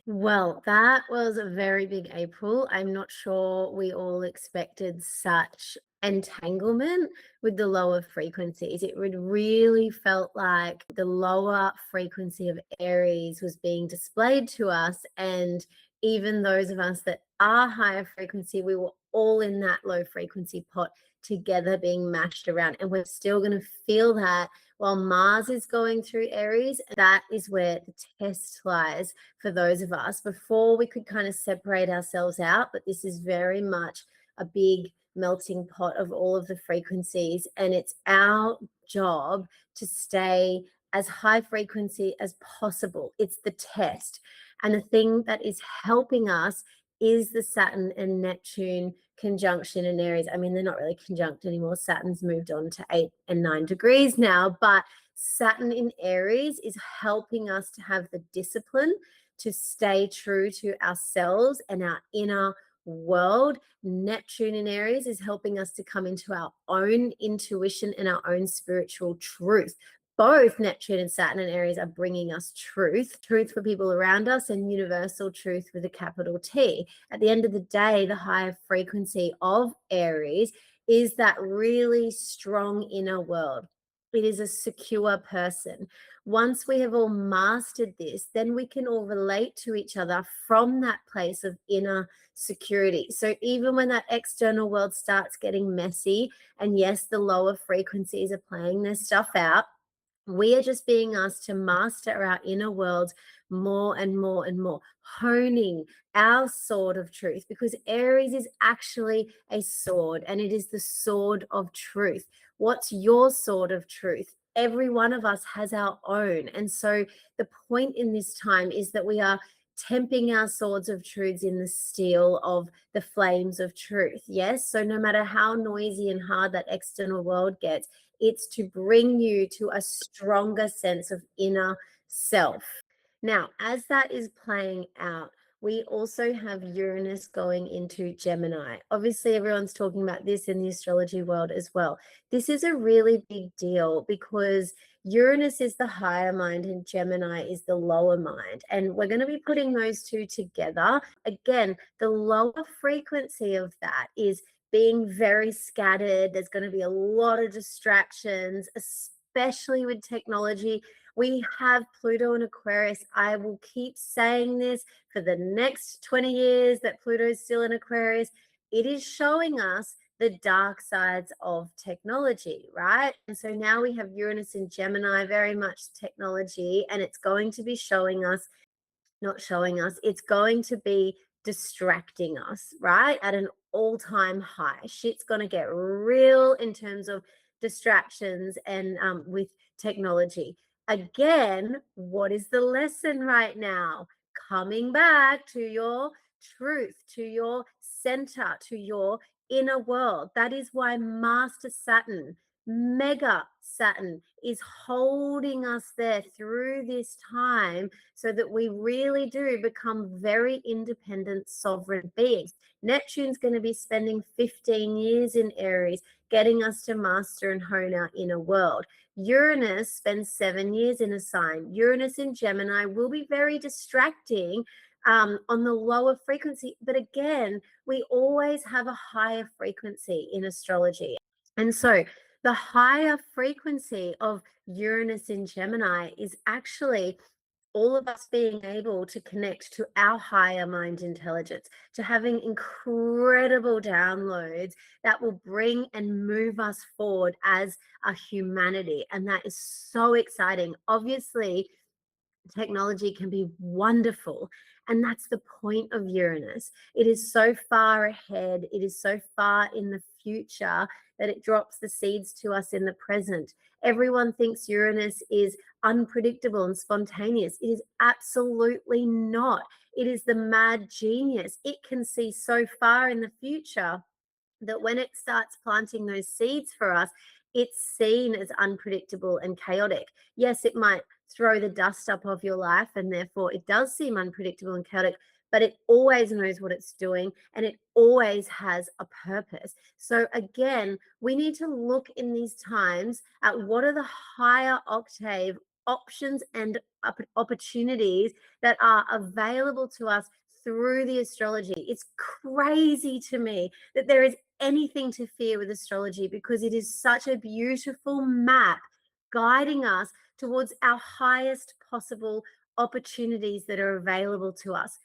Well, that was a very big April. I'm not sure we all expected such entanglement with the lower frequencies. It would really felt like the lower frequency of Aries was being displayed to us. And even those of us that are higher frequency, we were all in that low frequency pot together being mashed around. And we're still going to feel that while Mars is going through Aries. That is where the test lies for those of us. Before, we could kind of separate ourselves out, but this is very much a big melting pot of all of the frequencies, and it's our job to stay as high frequency as possible. It's the test. And the thing that is helping us is the Saturn and Neptune conjunction in Aries. I mean, they're not really conjunct anymore. Saturn's moved on to 8 and 9 degrees now, but Saturn in Aries is helping us to have the discipline to stay true to ourselves and our inner world. Neptune in Aries is helping us to come into our own intuition and our own spiritual truth. Both Neptune and Saturn and Aries are bringing us truth for people around us, and universal truth with a capital T. At the end of the day, the higher frequency of Aries is that really strong inner world. It is a secure person. Once we have all mastered this, then we can all relate to each other from that place of inner security. So even when that external world starts getting messy, and yes, the lower frequencies are playing their stuff out, we are just being asked to master our inner world more and more and more, honing our sword of truth, because Aries is actually a sword, and it is the sword of truth. What's your sword of truth? Every one of us has our own. And so the point in this time is that we are temping our swords of truths in the steel of the flames of truth. Yes. So no matter how noisy and hard that external world gets, it's to bring you to a stronger sense of inner self. Now, as that is playing out, we also have Uranus going into Gemini. Obviously, everyone's talking about this in the astrology world as well. This is a really big deal because Uranus is the higher mind and Gemini is the lower mind. And we're going to be putting those two together. Again, the lower frequency of that is being very scattered. There's going to be a lot of distractions, especially with technology. We have Pluto in Aquarius. I will keep saying this for the next 20 years that Pluto is still in Aquarius. It is showing us the dark sides of technology, right? And so now we have Uranus in Gemini, very much technology, and it's going to be showing us, not showing us, it's going to be distracting us, right? At an all-time high. Shit's going to get real in terms of distractions and with technology. Again, what is the lesson right now? Coming back to your truth, to your center, to your inner world. That is why Master Saturn, Mega Saturn, is holding us there through this time so that we really do become very independent, sovereign beings. Neptune's going to be spending 15 years in Aries, getting us to master and hone our inner world. Uranus spends 7 years in a sign. Uranus in Gemini will be very distracting on the lower frequency. But again, we always have a higher frequency in astrology. And so the higher frequency of Uranus in Gemini is actually all of us being able to connect to our higher mind intelligence, to having incredible downloads that will bring and move us forward as a humanity. And that is so exciting. Obviously, technology can be wonderful. And that's the point of Uranus. It is so far ahead, it is so far in the future that it drops the seeds to us in the present. Everyone thinks Uranus is unpredictable and spontaneous. It is absolutely not. It is the mad genius. It can see so far in the future that when it starts planting those seeds for us, it's seen as unpredictable and chaotic. Yes, it might throw the dust up of your life, and therefore it does seem unpredictable and chaotic, but it always knows what it's doing and it always has a purpose. So again, we need to look in these times at what are the higher octave options and opportunities that are available to us through the astrology. It's crazy to me that there is anything to fear with astrology, because it is such a beautiful map guiding us towards our highest possible opportunities that are available to us.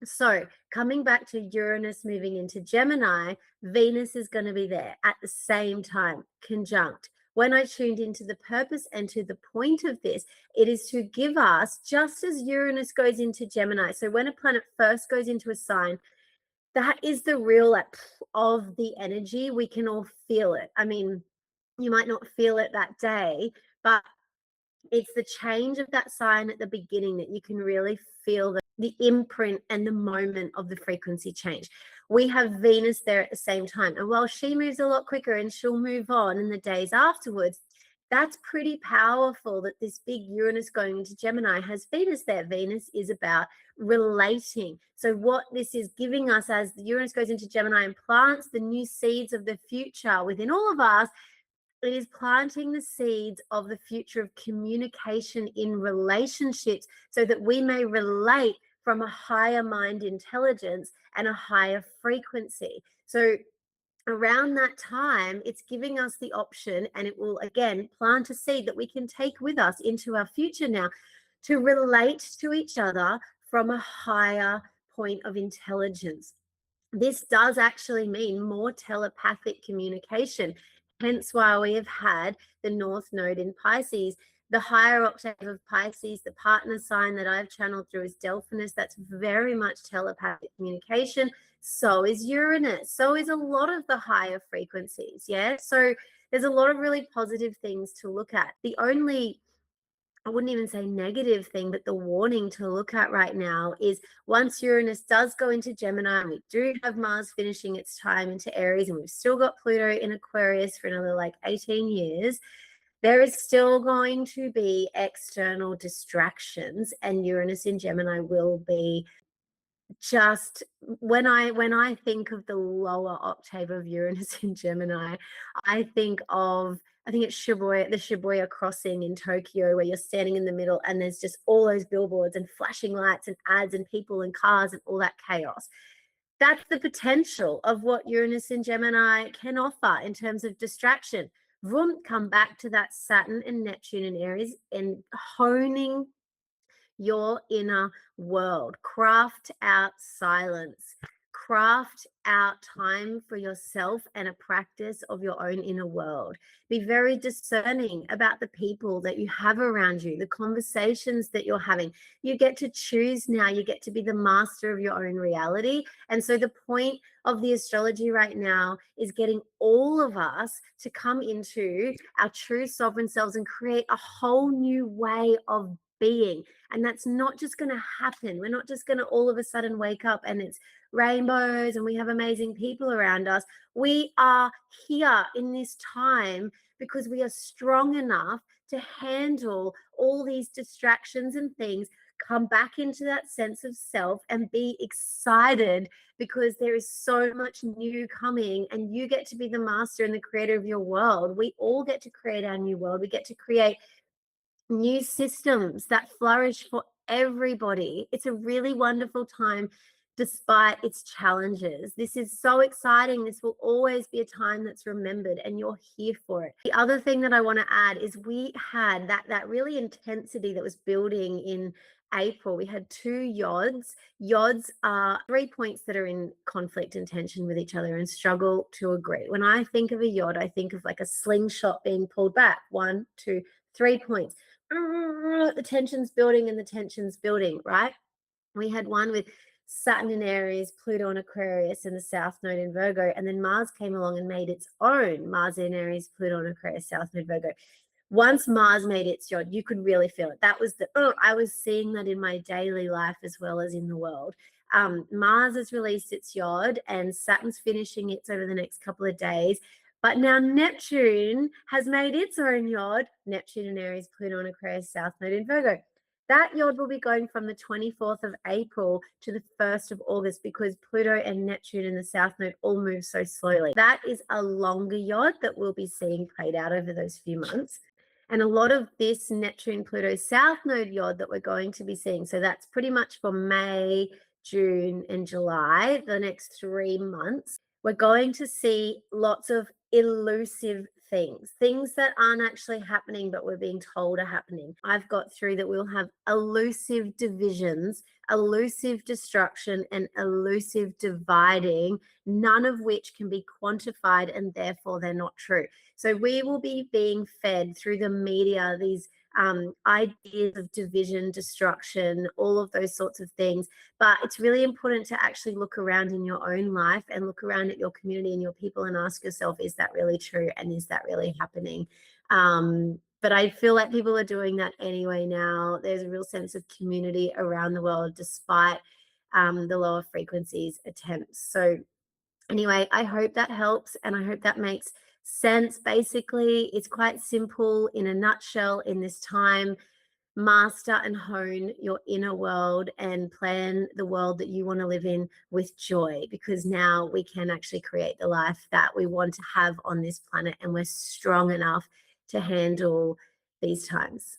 So, coming back to Uranus moving into Gemini, Venus is going to be there at the same time, conjunct. When I tuned into the purpose and to the point of this, it is to give us, just as Uranus goes into Gemini. So, when a planet first goes into a sign, that is the real of the energy. We can all feel it. I mean, you might not feel it that day, but it's the change of that sign at the beginning that you can really feel the imprint and the moment of the frequency change. We have Venus there at the same time. And while she moves a lot quicker and she'll move on in the days afterwards, that's pretty powerful that this big Uranus going into Gemini has Venus there. Venus is about relating. So what this is giving us as the Uranus goes into Gemini and plants the new seeds of the future within all of us, it is planting the seeds of the future of communication in relationships so that we may relate from a higher mind intelligence and a higher frequency. So around that time, it's giving us the option, and it will again plant a seed that we can take with us into our future now to relate to each other from a higher point of intelligence. This does actually mean more telepathic communication, hence why we have had the North Node in Pisces. The higher octave of Pisces, the partner sign that I've channeled through is Delphinus. That's very much telepathic communication. So is Uranus. So is a lot of the higher frequencies. Yeah. So there's a lot of really positive things to look at. The only, I wouldn't even say negative thing, but the warning to look at right now is once Uranus does go into Gemini, and we do have Mars finishing its time into Aries, and we've still got Pluto in Aquarius for another like 18 years, there is still going to be external distractions, and Uranus in Gemini will be just when I think of the lower octave of Uranus in Gemini, I think it's Shibuya, the Shibuya crossing in Tokyo, where you're standing in the middle and there's just all those billboards and flashing lights and ads and people and cars and all that chaos. That's the potential of what Uranus in Gemini can offer in terms of distraction. Vroom, come back to that Saturn and Neptune in Aries and honing your inner world. Craft out silence. Craft out time for yourself and a practice of your own inner world. Be very discerning about the people that you have around you, the conversations that you're having. You get to choose now. You get to be the master of your own reality. And so the point of the astrology right now is getting all of us to come into our true sovereign selves and create a whole new way of being. And that's not just going to happen. We're not just going to all of a sudden wake up and it's rainbows and we have amazing people around us. We are here in this time because we are strong enough to handle all these distractions and things, come back into that sense of self and be excited because there is so much new coming, and you get to be the master and the creator of your world. We all get to create our new world. We get to create new systems that flourish for everybody. It's a really wonderful time despite its challenges. This is so exciting. This will always be a time that's remembered, and you're here for it. The other thing that I want to add is we had that really intensity that was building in April. We had two yods. Yods are 3 points that are in conflict and tension with each other and struggle to agree. When I think of a yod, I think of like a slingshot being pulled back. 1, 2, 3 points. The tension's building and the tension's building, right? We had one with Saturn in Aries, Pluto in Aquarius, and the South Node in Virgo. And then Mars came along and made its own Mars in Aries, Pluto in Aquarius, South Node, Virgo. Once Mars made its yod, you could really feel it. That was I was seeing that in my daily life as well as in the world. Mars has released its yod and Saturn's finishing its over the next couple of days. But now Neptune has made its own yod, Neptune in Aries, Pluto in Aquarius, South Node in Virgo. That yod will be going from the 24th of April to the 1st of August because Pluto and Neptune in the South Node all move so slowly. That is a longer yod that we'll be seeing played out over those few months. And a lot of this Neptune Pluto South Node YOD that we're going to be seeing, so that's pretty much for May, June, and July, the next 3 months, we're going to see lots of elusive things that aren't actually happening, but we're being told are happening. I've got through that we'll have elusive divisions, elusive destruction, and elusive dividing, none of which can be quantified, and therefore they're not true. So we will be being fed through the media these ideas of division, destruction, all of those sorts of things. But it's really important to actually look around in your own life and look around at your community and your people and ask yourself, is that really true? And is that really happening? But I feel like people are doing that anyway now. There's a real sense of community around the world, despite the lower frequencies attempts. So anyway, I hope that helps, and I hope that makes sense. Basically, it's quite simple in a nutshell in this time. Master and hone your inner world and plan the world that you want to live in with joy, because now we can actually create the life that we want to have on this planet, and we're strong enough to handle these times.